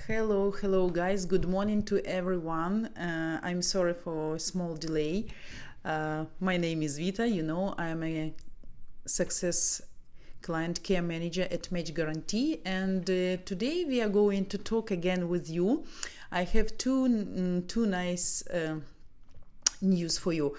Hello, guys. Good morning to everyone. I'm sorry for a small delay. My name is Vita. I am a success client care manager at Guaranty, and today we are going to talk again with you. I have two nice news for you.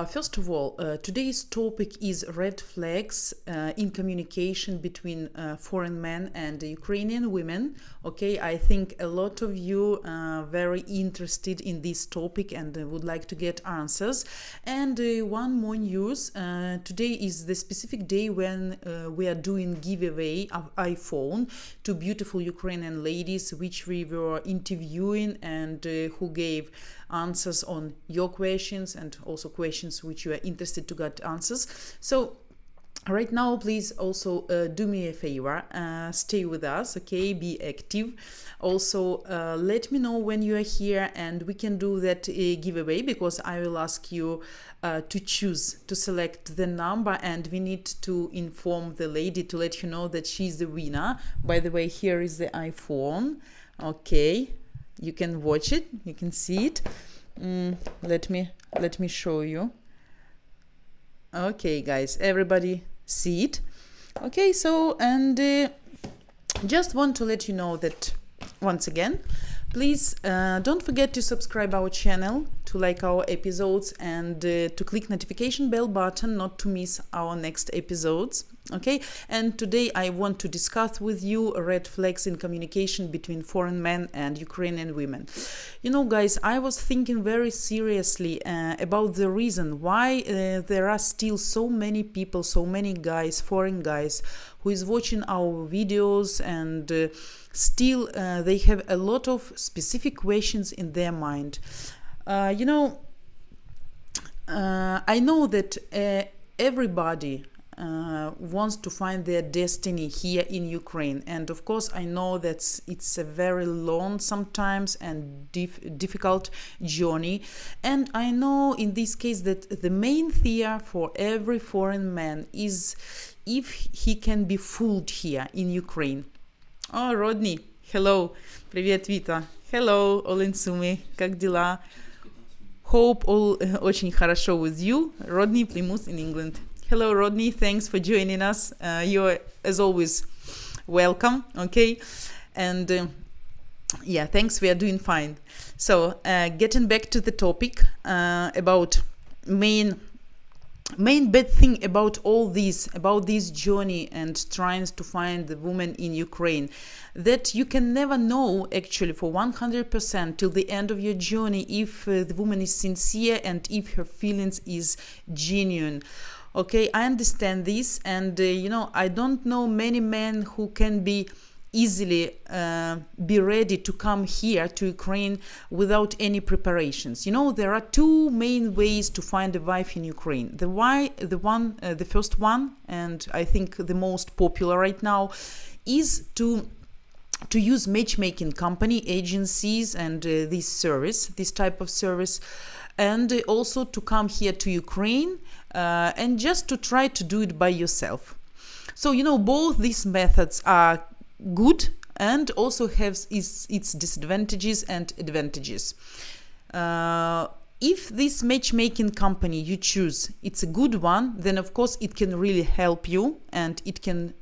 First of all, today's topic is red flags in communication between foreign men and Ukrainian women. Okay, I think a lot of you are very interested in this topic and would like to get answers. And one more news, today is the specific day when we are doing giveaway of iPhone to beautiful Ukrainian ladies which we were interviewing and who gave answers on your questions and also questions which you are interested to get answers. So right now, please also do me a favor, stay with us, okay, be active. Also, let me know when you are here and we can do that giveaway, because I will ask you to choose, to select the number, and we need to inform the lady to let you know that she's the winner. By the way, here is the iPhone, okay. You can watch it, you can see it. Let me show you. Okay, guys, everybody see it. Okay, so and just want to let you know that once again, please don't forget to subscribe our channel, to like our episodes, and to click notification bell button not to miss our next episodes. Okay, and today I want to discuss with you red flags in communication between foreign men and Ukrainian women. Guys, I was thinking very seriously about the reason why there are still so many people, so many guys, foreign guys, who is watching our videos, and still they have a lot of specific questions in their mind. I know that everybody wants to find their destiny here in Ukraine, and of course I know that it's a very long sometimes and difficult journey, and I know in this case that the main fear for every foreign man is if he can be fooled here in Ukraine. Oh, Rodney, hello, привет, Vita, hello, Olin Sumi, как дела? Hope all очень хорошо with you. Rodney, Plymouth in England. Hello, Rodney. Thanks for joining us. You're, as always, welcome. Okay. And yeah, thanks. We are doing fine. So, getting back to the topic about main bad thing about all this, about this journey and trying to find the woman in Ukraine, that you can never know actually for 100% till the end of your journey if the woman is sincere and if her feelings is genuine. Okay, I understand this, and I don't know many men who can be easily be ready to come here to Ukraine without any preparations. There are two main ways to find a wife in Ukraine. The first one, and I think the most popular right now, is to use matchmaking company, agencies, and this type of service, and also to come here to Ukraine and just to try to do it by yourself. So, both these methods are good and also have its disadvantages and advantages. If this matchmaking company you choose, it's a good one, then of course it can really help you and it can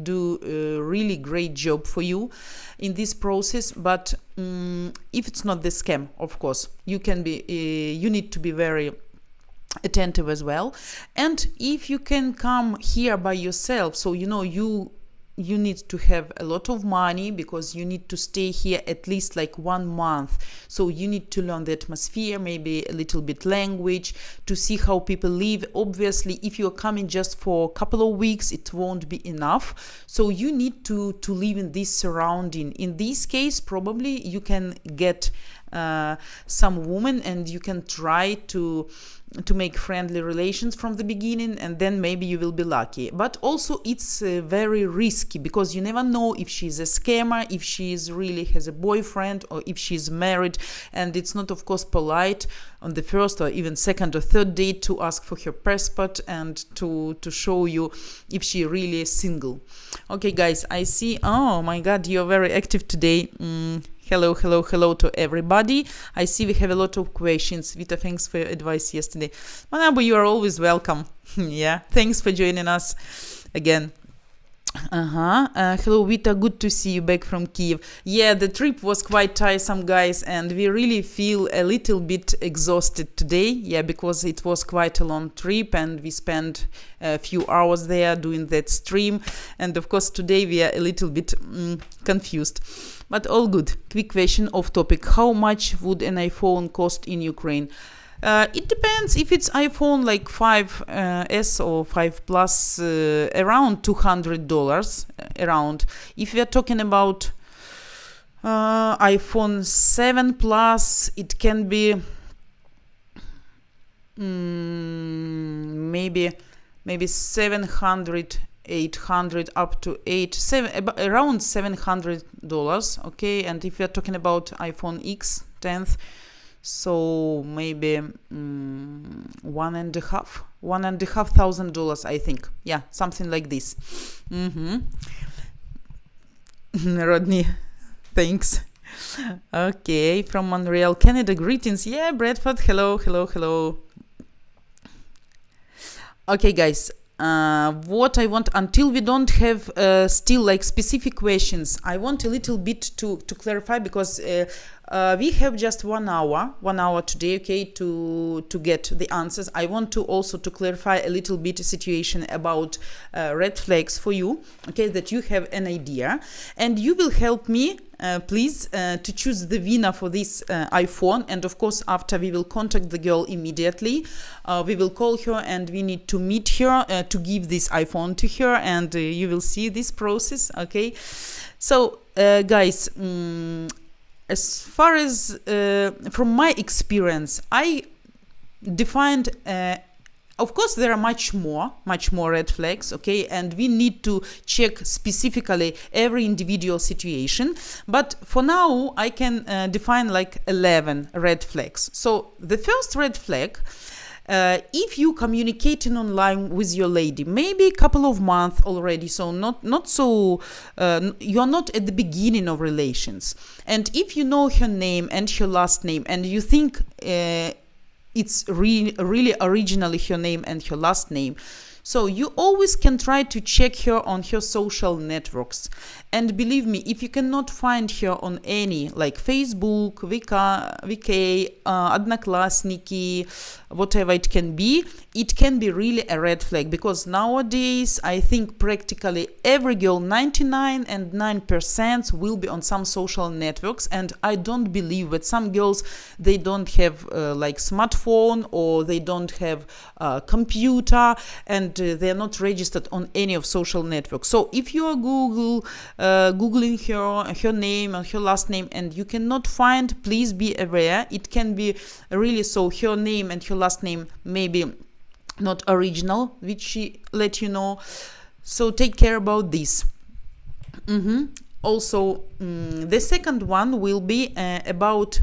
do a really great job for you in this process. But if it's not the scam, of course, you need to be very attentive as well. And if you can come here by yourself, so you need to have a lot of money, because you need to stay here at least like 1 month. So you need to learn the atmosphere, maybe a little bit language, to see how people live. Obviously, if you're coming just for a couple of weeks, it won't be enough. So you need to live in this surrounding. In this case, probably you can get some woman, and you can try to make friendly relations from the beginning, and then maybe you will be lucky. But also it's very risky, because you never know if she's a scammer, if she is really has a boyfriend, or if she's married, and it's not, of course, polite on the first or even second or third date to ask for her passport and to show you if she really is single. Okay, guys, I see. Oh my God, you're very active today. Hello to everybody. I see we have a lot of questions. Vita, thanks for your advice yesterday. Manabu, you are always welcome. Yeah, thanks for joining us again. Hello, Vita, good to see you back from Kiev. Yeah, the trip was quite tiresome, guys, and we really feel a little bit exhausted today. Yeah, because it was quite a long trip, and we spent a few hours there doing that stream. And of course, today we are a little bit confused. But all good. Quick question off topic. How much would an iPhone cost in Ukraine? It depends. If it's iPhone like 5S or 5 Plus, around $200 around. If we are talking about iPhone 7 Plus, it can be maybe 700, 800 up to around $700. Okay, and if we are talking about iPhone X 10th, so maybe $1,500, I think. Yeah, something like this. Rodney, thanks. Okay, from Montreal, Canada, greetings. Yeah, Bradford, hello. Okay, guys. What I want, until we don't have still like specific questions, I want a little bit to clarify, because we have just 1 hour today, okay, to get the answers. I want to also to clarify a little bit situation about red flags for you, okay, that you have an idea, and you will help me please to choose the winner for this iPhone. And of course, after we will contact the girl immediately, we will call her and we need to meet her to give this iPhone to her, and you will see this process. Okay, so guys, as far as from my experience, I defined of course, there are much more red flags, okay, and we need to check specifically every individual situation. But for now, I can define like 11 red flags. So the first red flag, if you communicating online with your lady, maybe a couple of months already, so not so, you're not at the beginning of relations, and if you know her name and her last name, and you think it's really originally her name and her last name, so you always can try to check her on her social networks. And believe me, if you cannot find her on any, like Facebook, VK, Одноклассники, whatever it can be really a red flag. Because nowadays, I think practically every girl, 99.9% will be on some social networks. And I don't believe that some girls, they don't have like smartphone, or they don't have computer, and they're not registered on any of social networks. So if you are Googling her name and her last name, and you cannot find, please be aware, it can be really so her name and her last name maybe not original, which she let you know. So take care about this. Also, the second one will be about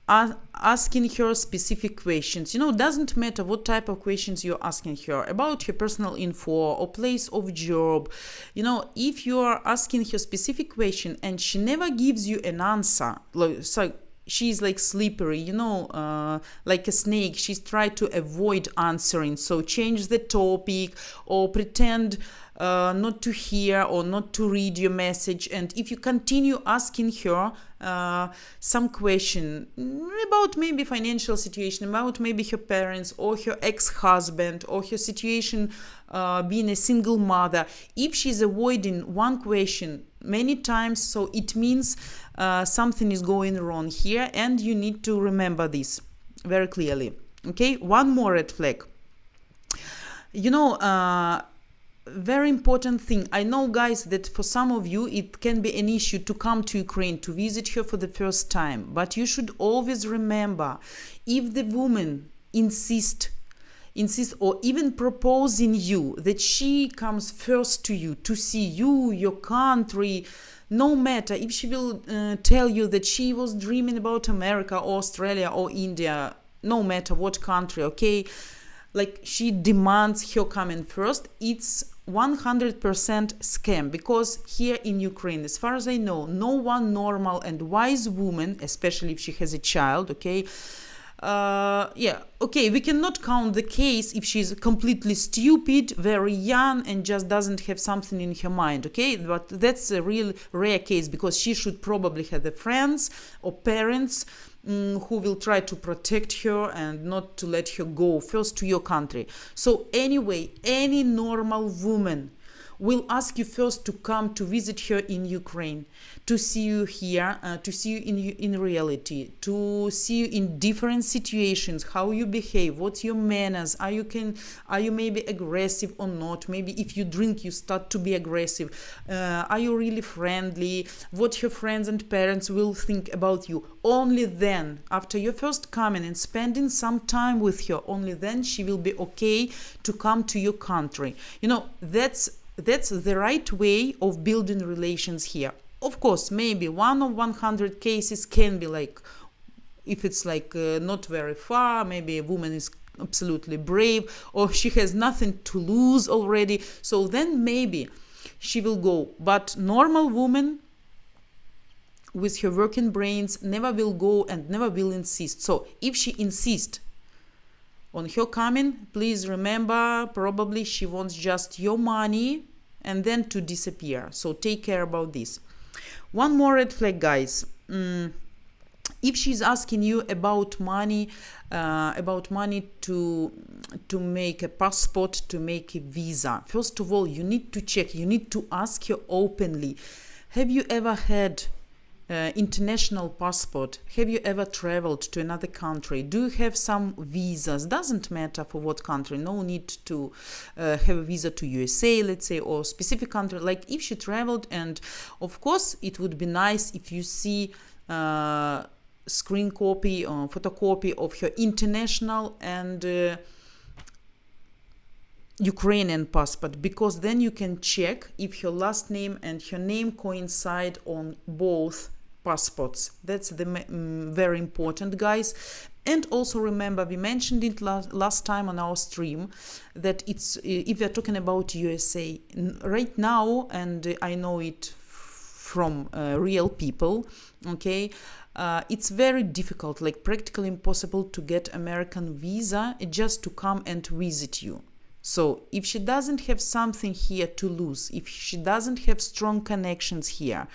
asking her specific questions. Doesn't matter what type of questions you're asking her about her personal info or place of job. If you are asking her specific question and she never gives you an answer, so she's like slippery, like a snake. She's tried to avoid answering, so change the topic or pretend not to hear or not to read your message. And if you continue asking her some question about maybe financial situation, about maybe her parents or her ex-husband or her situation being a single mother, if she's avoiding one question many times, so it means something is going wrong here, and you need to remember this very clearly. Okay, one more red flag. very important thing. I know, guys, that for some of you it can be an issue to come to Ukraine to visit her for the first time, but you should always remember, if the woman insist or even proposing you that she comes first to you to see you, your country, no matter if she will tell you that she was dreaming about America or Australia or India, no matter what country, okay, like she demands her coming first, it's 100% scam, because here in Ukraine, as far as I know, no one normal and wise woman, especially if she has a child, okay, we cannot count the case if she's completely stupid, very young, and just doesn't have something in her mind, okay, but that's a real rare case, because she should probably have the friends or parents who will try to protect her and not to let her go first to your country. So anyway, any normal woman will ask you first to come to visit her in Ukraine, to see you here, to see you in reality, to see you in different situations, how you behave, what's your manners, are you maybe aggressive or not, maybe if you drink you start to be aggressive, are you really friendly, what your friends and parents will think about you. Only then, after your first coming and spending some time with her, only then she will be okay to come to your country. You know, that's the right way of building relations here. Of course, maybe 1 of 100 cases can be like, if it's like not very far, maybe a woman is absolutely brave or she has nothing to lose already, so then maybe she will go. But normal woman with her working brains never will go and never will insist. So if she insists on her coming, please remember, probably she wants just your money and then to disappear. So take care about this. One more red flag, guys. If she's asking you about money to make a passport, to make a visa, first of all, you need to check, you need to ask her openly, have you ever had international passport? Have you ever traveled to another country? Do you have some visas? Doesn't matter for what country. No need to have a visa to USA, let's say, or specific country. Like if she traveled, and of course it would be nice if you see screen copy or photocopy of her international and Ukrainian passport, because then you can check if her last name and her name coincide on both passports. That's the very important, guys. And also remember, we mentioned it last time on our stream, that it's if we're talking about USA right now, and I know it from real people, okay, it's very difficult, like practically impossible to get American visa just to come and visit you. So if she doesn't have something here to lose, if she doesn't have strong connections here,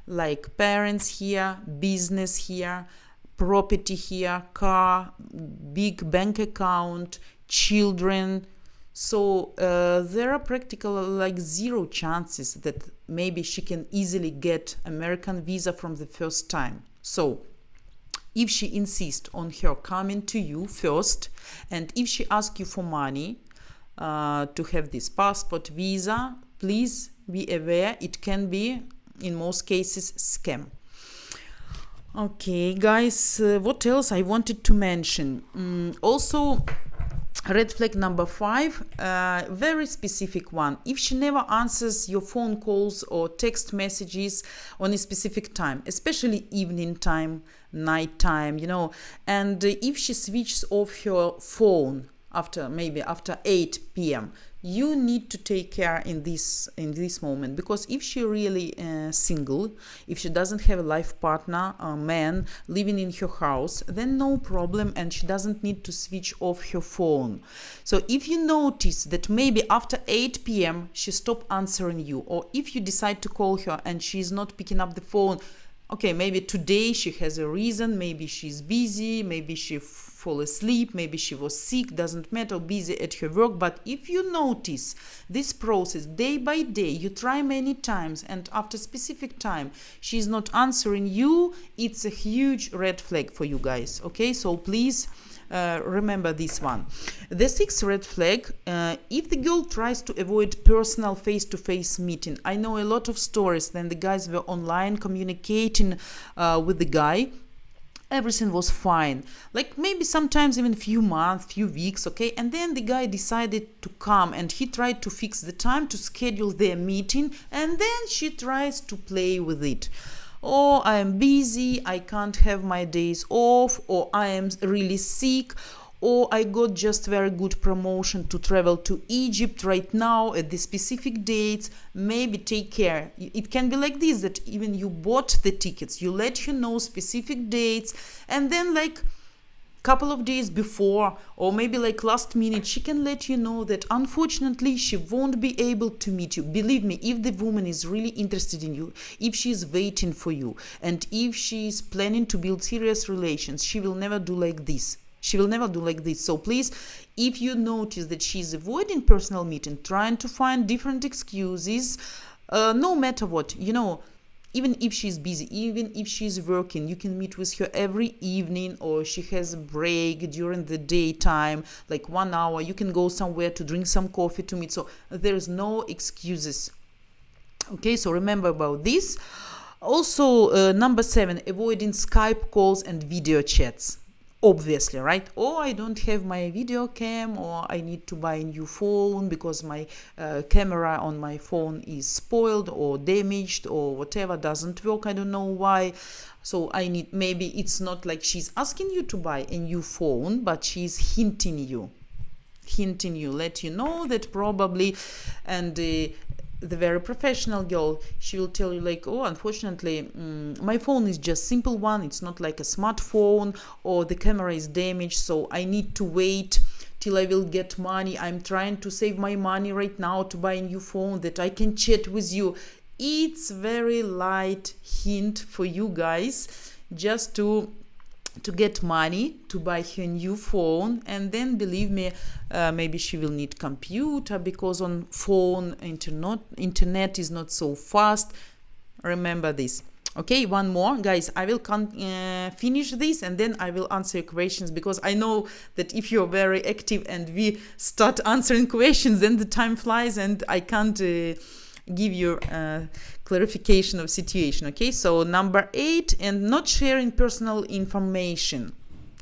like parents here, business here, property here, car, big bank account, children, so there are practically like zero chances that maybe she can easily get American visa from the first time. So if she insists on her coming to you first, and if she asks you for money, to have this passport, visa, please be aware, it can be in most cases scam. Okay, guys, what else I wanted to mention? Also, red flag number 5, very specific one. If she never answers your phone calls or text messages on a specific time, especially evening time, night time, you know, and if she switches off her phone after 8 p.m., you need to take care in this moment, because if she really single, if she doesn't have a life partner, a man living in her house, then no problem, and she doesn't need to switch off her phone. So if you notice that maybe after 8 p.m. she stopped answering you, or if you decide to call her and she's not picking up the phone, okay, maybe today she has a reason, maybe she's busy, maybe she fall asleep, maybe she was sick, doesn't matter, busy at her work. But if you notice this process day by day, you try many times, and after specific time she's not answering you, it's a huge red flag for you guys, okay? So please remember this one. The sixth red flag, if the girl tries to avoid personal face-to-face meeting. I know a lot of stories when the guys were online communicating with the guy. Everything was fine, like maybe sometimes even few months, few weeks, okay, and then the guy decided to come and he tried to fix the time to schedule their meeting, and then she tries to play with it. Oh, I am busy, I can't have my days off, or I am really sick, or I got just very good promotion to travel to Egypt right now at the specific dates. Maybe take care. It can be like this, that even you bought the tickets, you let her know specific dates, and then like couple of days before, or maybe like last minute, she can let you know that unfortunately she won't be able to meet you. Believe me, if the woman is really interested in you, if she's waiting for you, and if she's planning to build serious relations, she will never do like this. She will never do like this. So please, if you notice that she's avoiding personal meeting, trying to find different excuses, no matter what, even if she's busy, even if she's working, you can meet with her every evening, or she has a break during the daytime, like 1 hour. You can go somewhere to drink some coffee to meet. So there's no excuses. Okay, so remember about this. Also, number 7, avoiding Skype calls and video chats. Obviously, right? Oh, I don't have my video cam, or I need to buy a new phone because my camera on my phone is spoiled or damaged or whatever, doesn't work. I don't know why. So I need, maybe it's not like she's asking you to buy a new phone, but she's hinting you, let you know that probably, and the very professional girl, she will tell you like, oh, unfortunately, my phone is just simple one, it's not like a smartphone, or the camera is damaged, so I need to wait till I will get money. I'm trying to save my money right now to buy a new phone that I can chat with you. It's very light hint for you guys, just to get money to buy her new phone. And then believe me, maybe she will need computer, because on phone internet is not so fast. Remember this. Okay, one more, guys. I will finish this, and then I will answer your questions, because I know that if you're very active and we start answering questions, then the time flies and I can't give you clarification of situation. Okay, so number 8, and not sharing personal information.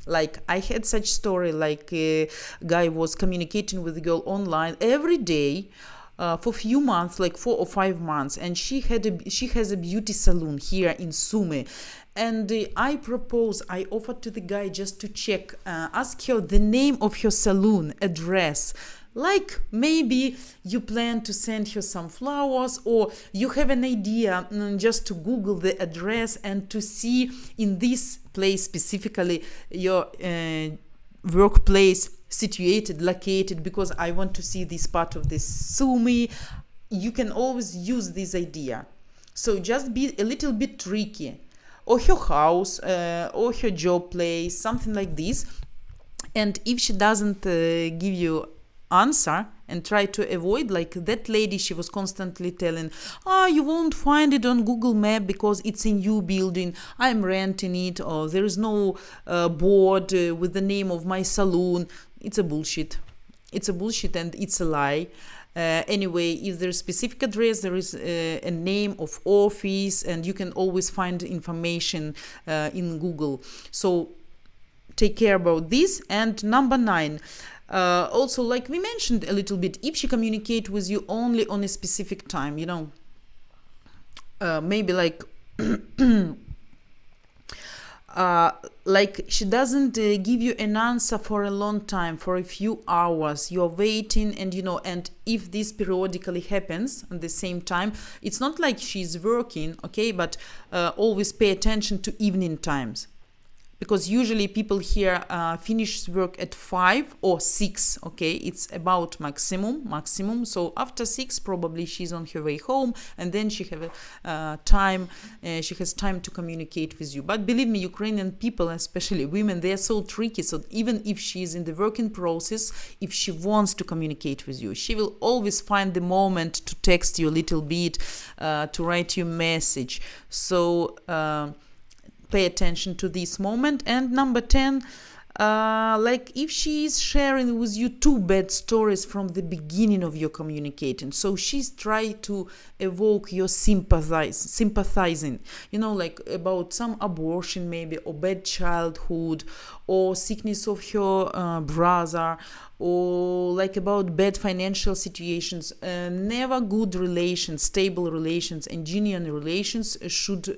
Like I had such story, like a guy was communicating with a girl online every day for few months, like 4 or 5 months, and she has a beauty salon here in Sumy. And I offered to the guy just to check, ask her the name of her salon, address. Like maybe you plan to send her some flowers, or you have an idea just to Google the address and to see in this place specifically your workplace situated, located, because I want to see this part of the Sumy. You can always use this idea. So just be a little bit tricky. Or her house, or her job place, something like this. And if she doesn't give you answer and try to avoid, like that lady, she was constantly telling, you won't find it on Google Map because it's a new building, I'm renting it, or there is no board with the name of my salon. It's a bullshit and it's a lie. Anyway, if there's a specific address, there is a name of office, and you can always find information in Google. So take care about this. And number 9, also, like we mentioned a little bit, if she communicate with you only on a specific time, maybe like like she doesn't give you an answer for a long time, for a few hours, you're waiting, and and if this periodically happens at the same time, it's not like she's working, okay, but always pay attention to evening times. Because usually people here finish work at 5 or 6, okay? It's about maximum. So after 6, probably she's on her way home, and then she have time. She has time to communicate with you. But believe me, Ukrainian people, especially women, they are so tricky. So even if she's in the working process, if she wants to communicate with you, she will always find the moment to text you a little bit, to write you a message. So pay attention to this moment. And number 10, like if she is sharing with you two bad stories from the beginning of your communicating, so she's trying to evoke your sympathizing, like about some abortion maybe, or bad childhood, or sickness of her brother, or like about bad financial situations. Never good relations, stable relations, and genuine relations should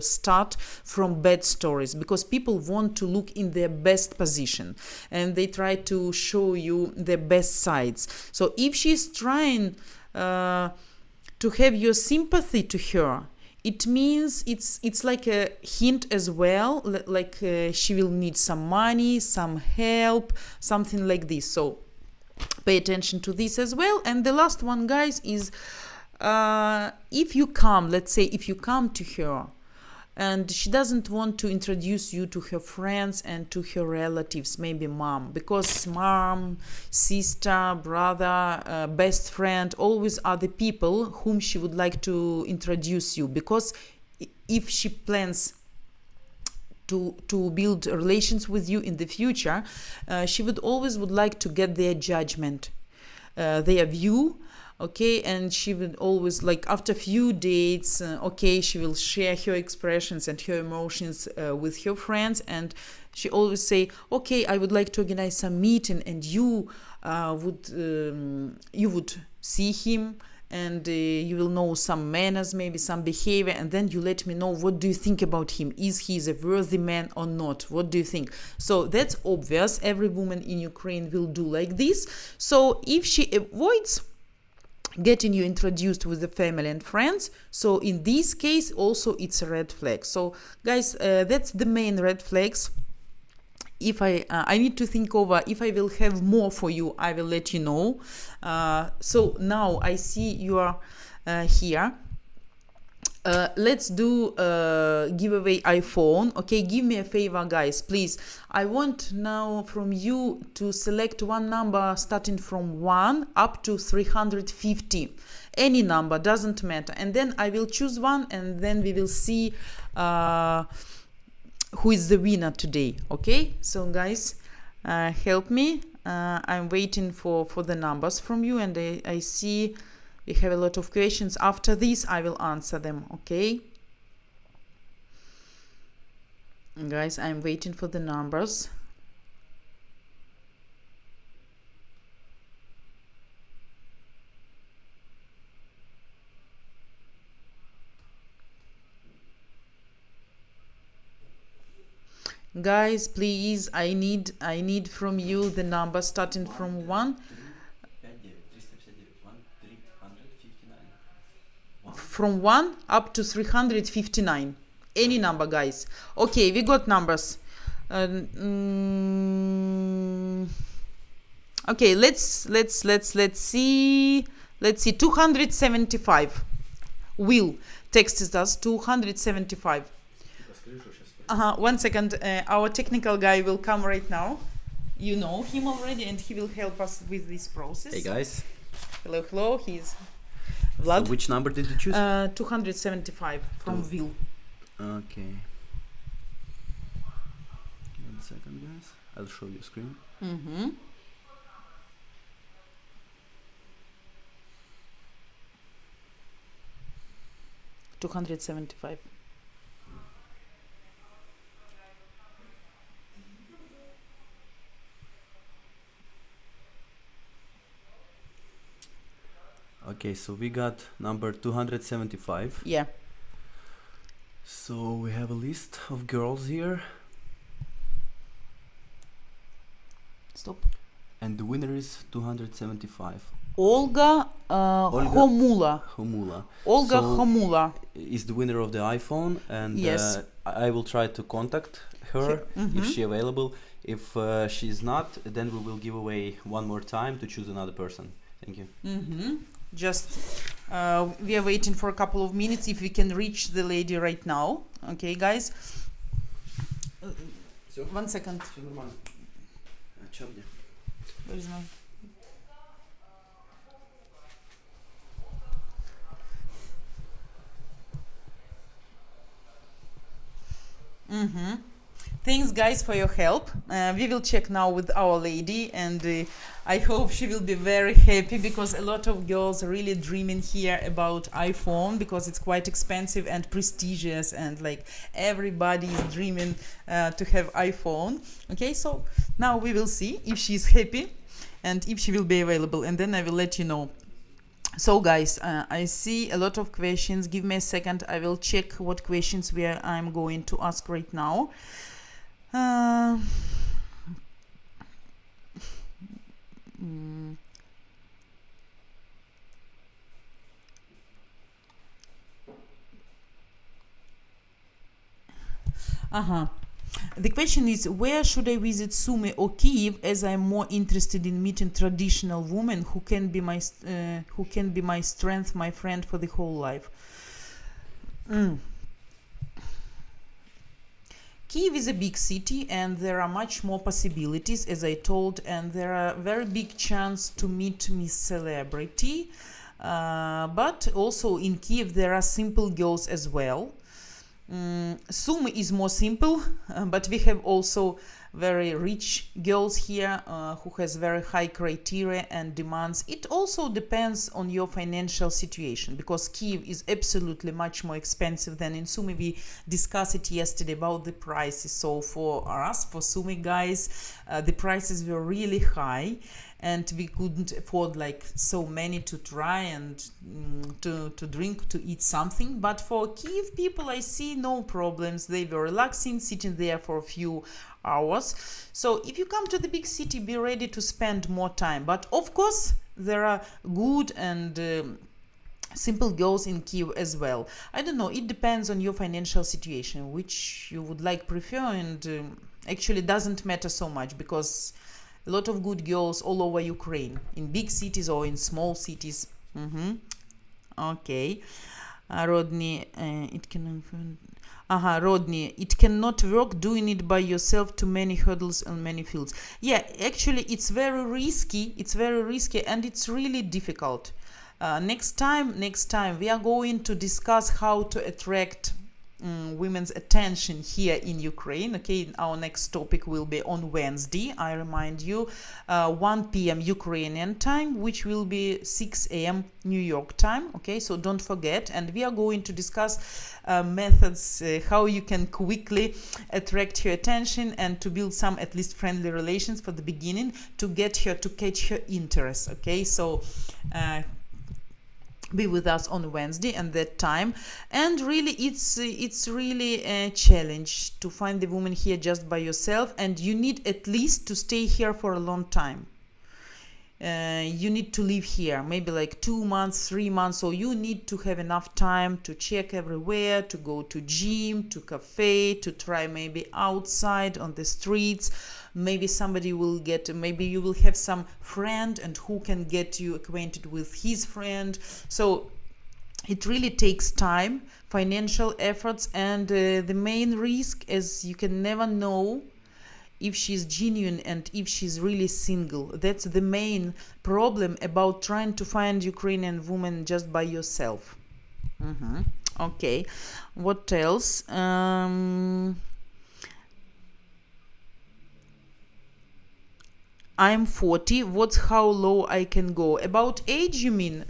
start from bad stories, because people want to look in their best position and they try to show you their best sides. So if she's trying to have your sympathy to her, it means it's like a hint as well, like she will need some money, some help, something like this. So pay attention to this as well. And the last one, guys, is if you come to her and she doesn't want to introduce you to her friends and to her relatives, maybe mom, because mom, sister, brother, best friend always are the people whom she would like to introduce you, because if she plans to build relations with you in the future, she would like to get their judgment, their view. Okay, and she would always, like, after few dates, she will share her expressions and her emotions with her friends, and she always say, okay, I would like to organize some meeting, and you would see him, and you will know some manners, maybe some behavior, and then you let me know, what do you think about him? Is he a worthy man or not? What do you think? So that's obvious. Every woman in Ukraine will do like this. So if she avoids getting you introduced with the family and friends, so in this case also it's a red flag. So guys, that's the main red flags. If I need to think over, if I will have more for you, I will let you know. So now I see you are here. Let's do giveaway iPhone. Okay, give me a favor, guys, please. I want now from you to select one number starting from 1 up to 350. Any number, doesn't matter. And then I will choose one, and then we will see who is the winner today. Okay, so guys, help me. I'm waiting for the numbers from you, and I see we have a lot of questions. After this I will answer them. Okay, guys, I'm waiting for the numbers. Guys, please, I need from you the number starting from 1. From 1 up to 359. Any number, guys. Okay, we got numbers. Okay, let's see. Let's see. 275. Will texted us 275. 1 second. Our technical guy will come right now. You know him already, and he will help us with this process. Hey guys. Hello. He's Vlad. So which number did you choose? 275 from Will. Okay. 1 second, guys. I'll show you screen. 275. Okay, so we got number 275. Yeah. So we have a list of girls here. Stop. And the winner is 275. Olga Homula. Olga So Homula is the winner of the iPhone, and yes. I will try to contact her if she's available. If she's not, then we will give away one more time to choose another person. Thank you. Just we are waiting for a couple of minutes if we can reach the lady right now. Okay, guys. 1 second. Where is my... Thanks, guys, for your help. We will check now with our lady, and I hope she will be very happy, because a lot of girls are really dreaming here about iPhone, because it's quite expensive and prestigious, and like everybody is dreaming to have iPhone. Okay, so now we will see if she's happy and if she will be available, and then I will let you know. So guys, I see a lot of questions. Give me a second. I will check what questions I'm going to ask right now. The question is, where should I visit Sumy or Kiev, as I'm more interested in meeting traditional women who can be my strength, my friend for the whole life. Kiev is a big city, and there are much more possibilities, as I told, and there are very big chance to meet Miss Celebrity. But also in Kiev there are simple girls as well. Sumy is more simple, but we have also very rich girls here who has very high criteria and demands. It also depends on your financial situation, because Kiev is absolutely much more expensive than in Sumy. We discussed it yesterday about the prices. So for us, for Sumy guys, the prices were really high, and we couldn't afford like so many to try and to drink, to eat something. But for Kiev people, I see no problems. They were relaxing, sitting there for a few hours. So if you come to the big city, be ready to spend more time. But of course, there are good and simple girls in Kiev as well. I don't know, it depends on your financial situation, which you would like prefer, and actually doesn't matter so much, because a lot of good girls all over Ukraine, in big cities or in small cities. Okay. Rodney, Rodney, it cannot work doing it by yourself, too many hurdles on many fields. Yeah, actually it's very risky, and it's really difficult. Next time we are going to discuss how to attract women's attention here in Ukraine. Okay, our next topic will be on Wednesday. I remind you, 1 p.m. Ukrainian time, which will be 6 a.m. New York time. Okay, so don't forget. And we are going to discuss methods, how you can quickly attract her attention and to build some at least friendly relations for the beginning, to get her, to catch her interest. Okay, so be with us on Wednesday and that time. And really it's really a challenge to find the woman here just by yourself, and you need at least to stay here for a long time. You need to live here maybe like 2 months, 3 months, so you need to have enough time to check everywhere, to go to gym, to cafe, to try maybe outside on the streets. Maybe somebody will maybe you will have some friend and who can get you acquainted with his friend. So it really takes time, financial efforts, and the main risk is you can never know if she's genuine and if she's really single. That's the main problem about trying to find Ukrainian woman just by yourself. Okay, what else? I'm 40. What's how low I can go? About age, you mean?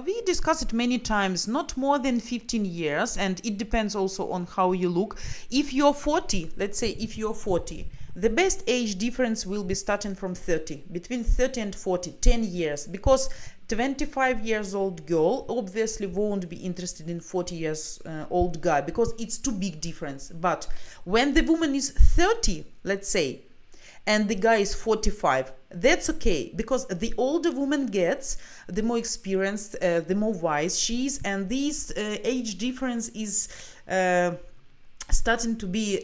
We discussed it many times. Not more than 15 years, and it depends also on how you look. If you're 40, let's say if you're 40, the best age difference will be starting from 30. Between 30 and 40, 10 years. Because 25 years old girl obviously won't be interested in 40 years old guy, because it's too big difference. But when the woman is 30, let's say, and the guy is 45, that's okay, because the older woman gets, the more experienced, the more wise she is, and this age difference is starting to be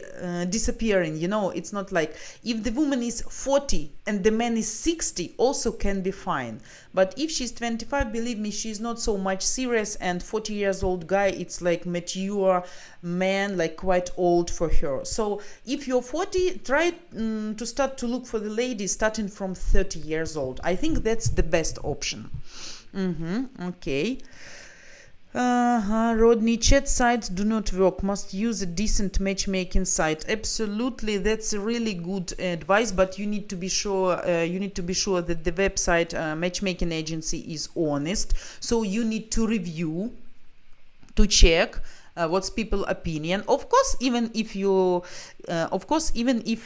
disappearing. You know, it's not like if the woman is 40 and the man is 60, also can be fine. But if she's 25, believe me, she's not so much serious, and 40 years old guy, it's like mature man, like quite old for her. So if you're 40, try to start to look for the lady starting from 30 years old. I think that's the best option. Okay. Rodney, chat sites do not work. Must use a decent matchmaking site. Absolutely, that's a really good advice. But you need to be sure. You need to be sure that the website matchmaking agency is honest. So you need to review, to check what's people opinion. Of course, even if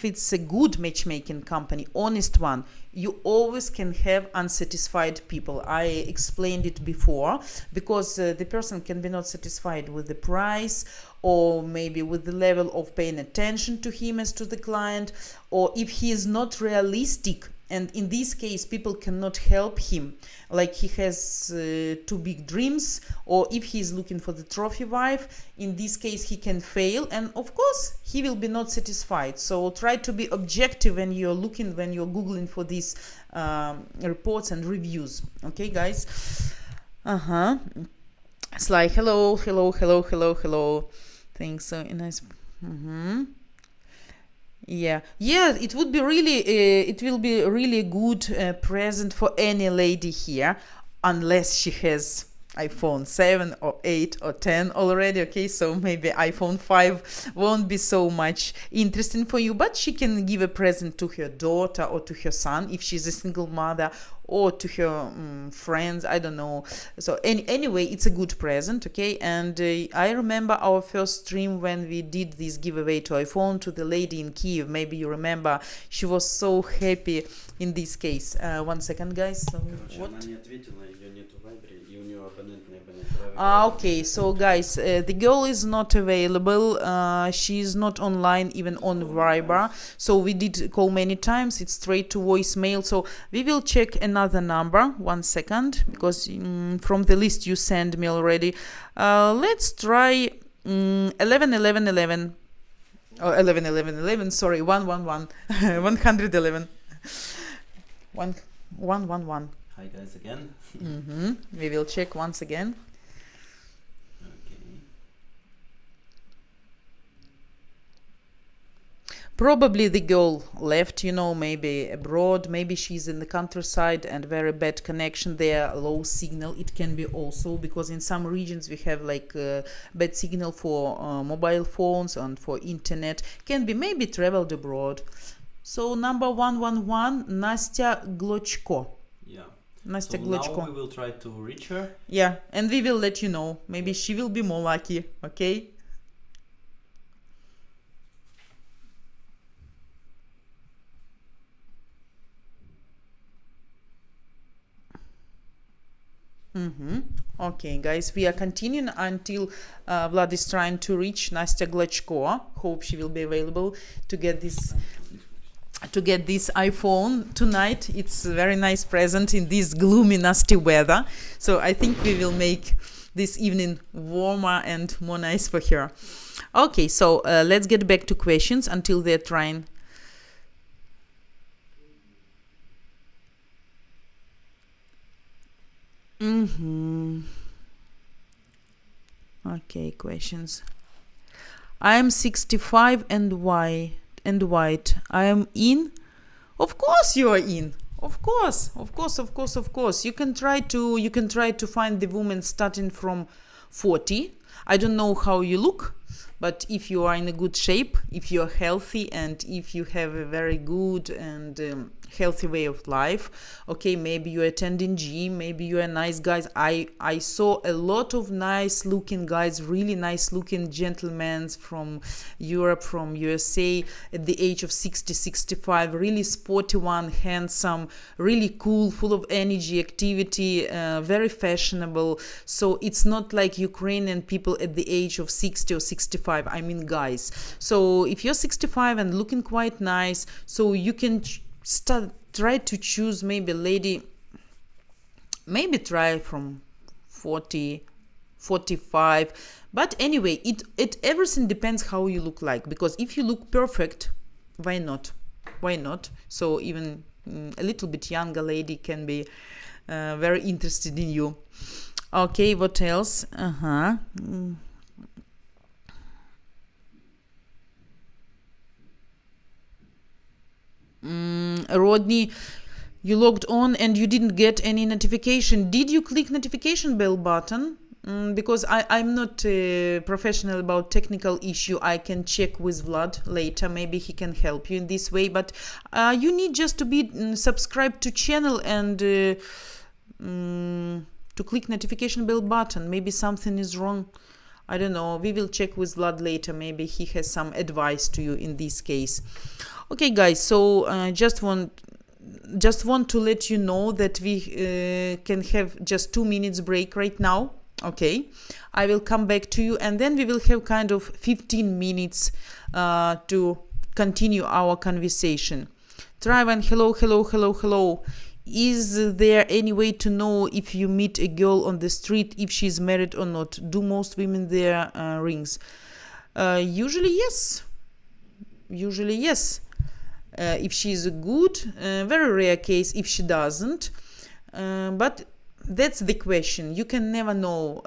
it's a good matchmaking company, honest one, you always can have unsatisfied people. I explained it before, because the person can be not satisfied with the price, or maybe with the level of paying attention to him as to the client, or if he is not realistic. And in this case, people cannot help him, like he has too big dreams, or if he is looking for the trophy wife, in this case he can fail, and of course he will be not satisfied. So try to be objective when you're googling for these reports and reviews. Okay, guys. It's like hello. Thanks. So nice. Yeah, it would be really it will be a really good present for any lady here, unless she has iPhone 7 or 8 or 10 already. Okay, so maybe iPhone 5 won't be so much interesting for you, but she can give a present to her daughter or to her son if she's a single mother, or to her friends, I don't know. So anyway, it's a good present. Okay, and I remember our first stream when we did this giveaway to iPhone to the lady in Kiev. Maybe you remember, she was so happy in this case. 1 second, guys. So, what? Okay, so guys, the girl is not available. She is not online, even on Viber. So we did call many times. It's straight to voicemail. So we will check another number. 1 second, because from the list you sent me already. Let's try 11. Oh, 11. Sorry, 111. 111. 111. Hi guys again. We will check once again. Probably the girl left, maybe abroad, maybe she's in the countryside and very bad connection there, low signal. It can be also because in some regions we have like bad signal for mobile phones and for internet. Can be maybe traveled abroad. So number 111, Nastya Glochko. Yeah. Nastya so Glochko. Now we will try to reach her. Yeah, and we will let you know. Maybe she will be more lucky, okay? Okay, guys, we are continuing until Vlad is trying to reach Nastya Glachko. Hope she will be available to get this iPhone tonight. It's a very nice present in this gloomy, nasty weather. So I think we will make this evening warmer and more nice for her. Okay, so let's get back to questions until they're trying. Okay, questions. I am 65 and white. I am in. Of course you are in. Of course. You can try to find the woman starting from 40. I don't know how you look, but if you are in a good shape, if you are healthy, and if you have a very good and healthy way of life, okay, maybe you're attending gym, maybe you're nice guys. I saw a lot of nice looking guys, really nice looking gentlemen from Europe, from USA, at the age of 60-65, really sporty one, handsome, really cool, full of energy, activity, very fashionable. So it's not like Ukrainian people at the age of 60 or 65, I mean guys. So if you're 65 and looking quite nice, so you can try to choose maybe lady, maybe try from 40, 45. But anyway, it everything depends how you look like, because if you look perfect, why not? So even a little bit younger lady can be very interested in you. Okay, what else? Rodney, you logged on and you didn't get any notification. Did you click notification bell button? Because I'm not professional about technical issue. I can check with Vlad later. Maybe he can help you in this way. But you need just to be subscribed to channel and to click notification bell button. Maybe something is wrong. I don't know. We will check with Vlad later. Maybe he has some advice to you in this case. Okay, guys. So just want to let you know that we can have just 2 minutes break right now. Okay, I will come back to you, and then we will have kind of 15 minutes to continue our conversation. Traivan, hello. Is there any way to know if you meet a girl on the street if she's married or not? Do most women wear rings? Usually yes. If she's a good, very rare case if she doesn't. But that's the question. You can never know.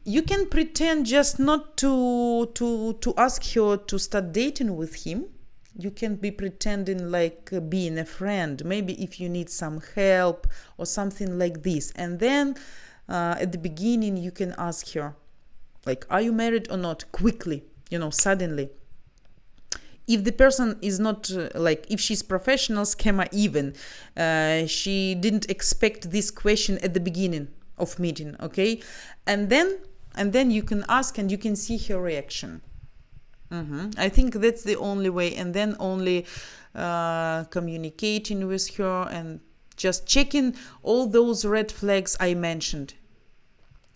You can pretend just not to ask her to start dating with him. You can be pretending like being a friend. Maybe if you need some help or something like this. And then at the beginning you can ask her, like, are you married or not? Quickly, suddenly. If the person is not if she's professional scammer, even she didn't expect this question at the beginning of meeting, okay, and then you can ask and you can see her reaction. I think that's the only way, and then only communicating with her and just checking all those red flags I mentioned,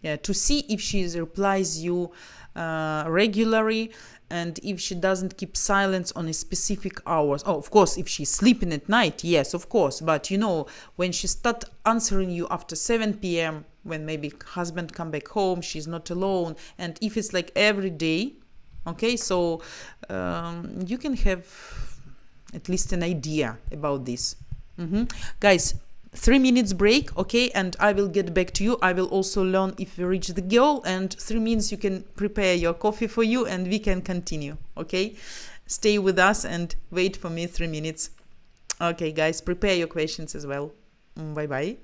to see if she replies you regularly, and if she doesn't keep silence on a specific hours. Oh, of course, if she's sleeping at night, yes, of course. But when she start answering you after 7 p.m., when maybe husband come back home, she's not alone, and if it's like every day, okay, so you can have at least an idea about this. Guys, 3 minutes break, okay, and I will get back to you. I will also learn if we reach the goal, and 3 minutes you can prepare your coffee for you and we can continue, okay? Stay with us and wait for me 3 minutes. Okay, guys, prepare your questions as well. Bye-bye.